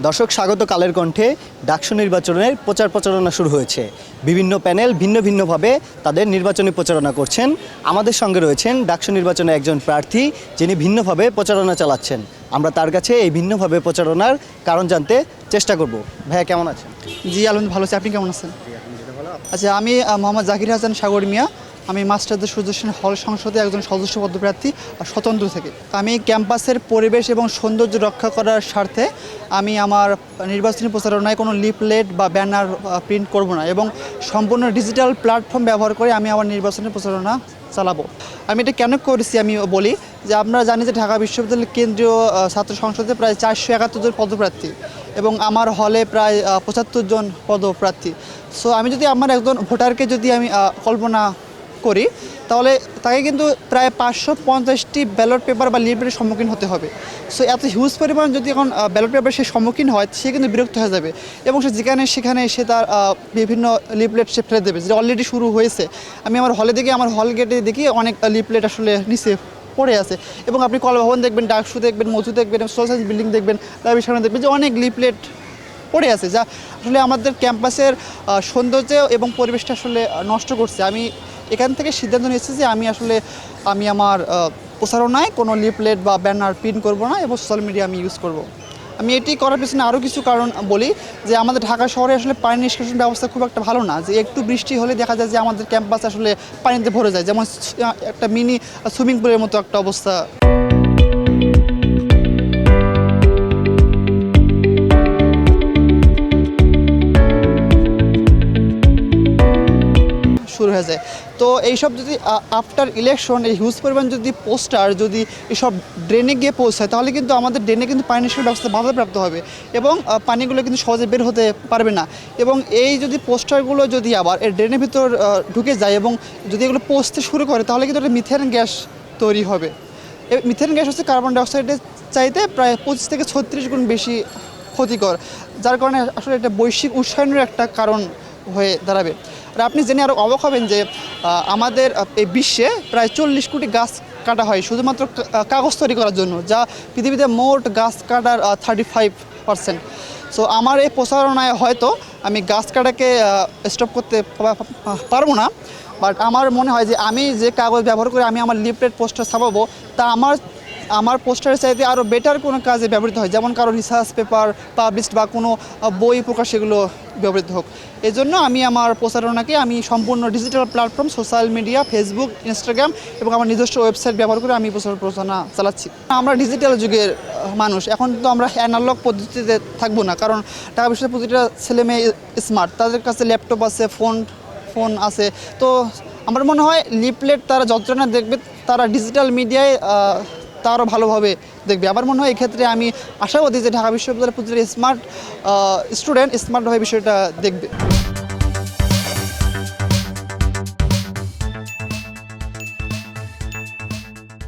দর্শক স্বাগত কালের কণ্ঠে ডাকসু নির্বাচনের প্রচার প্রচারণা শুরু হয়েছে। বিভিন্ন প্যানেল ভিন্ন ভিন্নভাবে তাদের নির্বাচনী প্রচারণা করছেন। আমাদের সঙ্গে রয়েছেন ডাকসু নির্বাচনে একজন প্রার্থী যিনি ভিন্নভাবে প্রচারণা চালাচ্ছেন। আমরা তার কাছে এই ভিন্নভাবে প্রচারণার কারণ জানতে চেষ্টা করব। ভাইয়া কেমন আছেন? জি আলহামদুলিল্লাহ ভালো আছি। আপনি কেমন আছেন? আচ্ছা, আমি মোহাম্মদ জাকির হাসান সাগর মিয়া। আমি মাস্টারদের সুদর্শন হল সংসদে একজন সদস্য পদপ্রার্থী স্বতন্ত্র থেকে। আমি ক্যাম্পাসের পরিবেশ এবং সৌন্দর্য রক্ষা করার স্বার্থে আমি আমার নির্বাচনী প্রচারণায় কোনো লিফলেট বা ব্যানার প্রিন্ট করব না এবং সম্পূর্ণ ডিজিটাল প্ল্যাটফর্ম ব্যবহার করে আমি আমার নির্বাচনী প্রচারণা চালাবো। আমি এটা কেন করেছি আমি বলি যে আপনারা জানি যে ঢাকা বিশ্ববিদ্যালয়ের কেন্দ্রীয় ছাত্র সংসদে প্রায় 471 জন পদপ্রার্থী এবং আমার হলে প্রায় 75 জন পদপ্রার্থী। সো আমি যদি আমার একজন ভোটারকে যদি আমি কল্পনা করি তাহলে তাকে কিন্তু প্রায় 550টি ব্যালট পেপার বা লিফলেটের সম্মুখীন হতে হবে। সো এত হিউজ পরিমাণ যদি এখন ব্যালট পেপার সে সম্মুখীন হয় সে কিন্তু বিরক্ত হয়ে যাবে এবং সে যেখানে সেখানে সে তার বিভিন্ন লিফলেট সে ফেলে দেবে, যেটা অলরেডি শুরু হয়েছে। আমি আমার হলে দেখি, আমার হল গেটে দেখি অনেক লিফলেট আসলে নিচে পড়ে আছে এবং আপনি কলা ভবন দেখবেন, ডাকসু দেখবেন, মধু দেখবেন, সোশ্যাল সায়েন্স বিল্ডিং দেখবেন, লাইব্রেরির সামনে দেখবেন যে অনেক লিফলেট পড়ে আছে, যা আসলে আমাদের ক্যাম্পাসের সৌন্দর্য এবং পরিবেশটা আসলে নষ্ট করছে। আমি এখান থেকে সিদ্ধান্ত নিয়েছি যে আমি আমার প্রচারণায় কোনো লিফলেট বা ব্যানার প্রিন্ট করব না এবং সোশ্যাল মিডিয়া আমি ইউজ করব। আমি এটি করার পিছনে আরও কিছু কারণ বলি যে আমাদের ঢাকা শহরে আসলে পানি নিষ্কাশন ব্যবস্থা খুব একটা ভালো না। যে একটু বৃষ্টি হলে দেখা যায় যে আমাদের ক্যাম্পাস আসলে পানিতে ভরে যায়, যেমন একটা মিনি সুইমিং পুলের মতো একটা অবস্থা শুরু হয়ে যায়। তো এইসব যদি আফটার ইলেকশন এই হিউজ পরিমাণ যদি পোস্টার যদি এসব ড্রেনে গিয়ে পৌঁছায় তাহলে কিন্তু আমাদের ড্রেনে কিন্তু পানি নিষ্কাশন ব্যবস্থা বাধাপ্রাপ্ত হবে এবং পানিগুলো কিন্তু সহজে বের হতে পারবে না। এবং এই যদি পোস্টারগুলো যদি আবার এই ড্রেনের ভিতর ঢুকে যায় এবং যদি এগুলো পৌঁছতে শুরু করে তাহলে কিন্তু একটা মিথেন গ্যাস তৈরি হবে। এই মিথেন গ্যাস হচ্ছে কার্বন ডাইঅক্সাইডের চাইতে প্রায় 25 থেকে 36 গুণ বেশি ক্ষতিকর, যার কারণে আসলে এটা বৈশ্বিক উষ্ণায়নের একটা কারণ হয়ে দাঁড়াবে। আর আপনি জেনে আরও অবাক হবেন যে আমাদের এই বিশ্বে প্রায় 40 কোটি গাছ কাটা হয় শুধুমাত্র কাগজ তৈরি করার জন্য, যা পৃথিবীতে মোট গাছ কাটার 35%। সো আমার এই প্রচারণায় হয়তো আমি গাছ কাটাকে স্টপ করতে পারবো না, বাট আমার মনে হয় যে আমি যে কাগজ ব্যবহার করে আমি আমার লিফলেট পোস্টার ছাপাবো তা আমার পোস্টারের চাইতে আরও বেটার কোনো কাজে ব্যবহৃত হয়, যেমন কারো রিসার্চ পেপার পাবলিশড বা কোনো বই প্রকাশ সেগুলো ব্যবহৃত হোক। এই জন্য আমি আমার প্রচারণাকে আমি সম্পূর্ণ digital platform social media, Facebook, Instagram এবং আমার নিজস্ব ওয়েবসাইট ব্যবহার করে আমি প্রচারণা চালাচ্ছি। আমরা ডিজিটাল যুগের মানুষ, এখন তো আমরা অ্যানালগ পদ্ধতিতে থাকবো না, কারণ ঢাকা বিশ্ববিদ্যালয়ের প্রতিটা ছেলে মেয়ে স্মার্ট, তাদের কাছে ল্যাপটপ আছে, ফোন আছে। তো আমার মনে হয় লিফলেট তারা যতটা না দেখবে তারা ডিজিটাল মিডিয়ায় তারও ভালোভাবে দেখবে। আমার মনে হয় এক্ষেত্রে আমি আশাবাদী যে ঢাকা বিশ্ববিদ্যালয়ের প্রতিটা স্মার্ট স্টুডেন্ট স্মার্টভাবে বিষয়টা দেখবে।